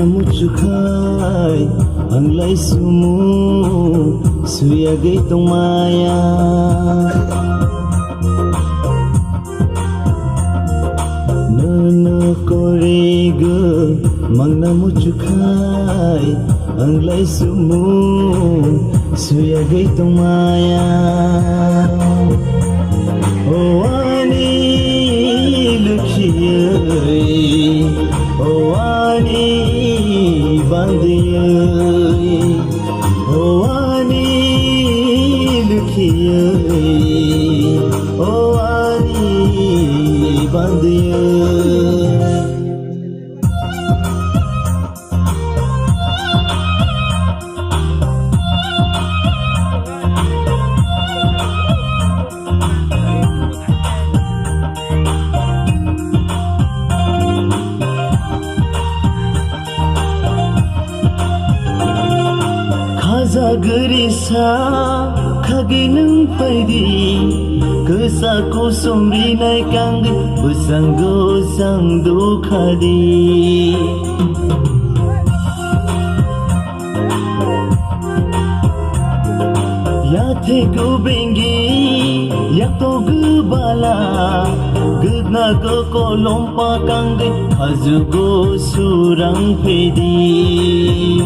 Mucukai anglai sumu suya gaitong maya Nana korega mangna mucukai anglai sumu suya gaitong maya Oh ani lukhiyai Oh ani bandiyai Oh ani lukhiyai Oh ani bandiyai Gerisa kaginang paidi Kesa ko sumrinay kang usang-gusang dukhadi Yate ko bengi yakto gubala Gudna ko kolompa kang hazugo surang pedi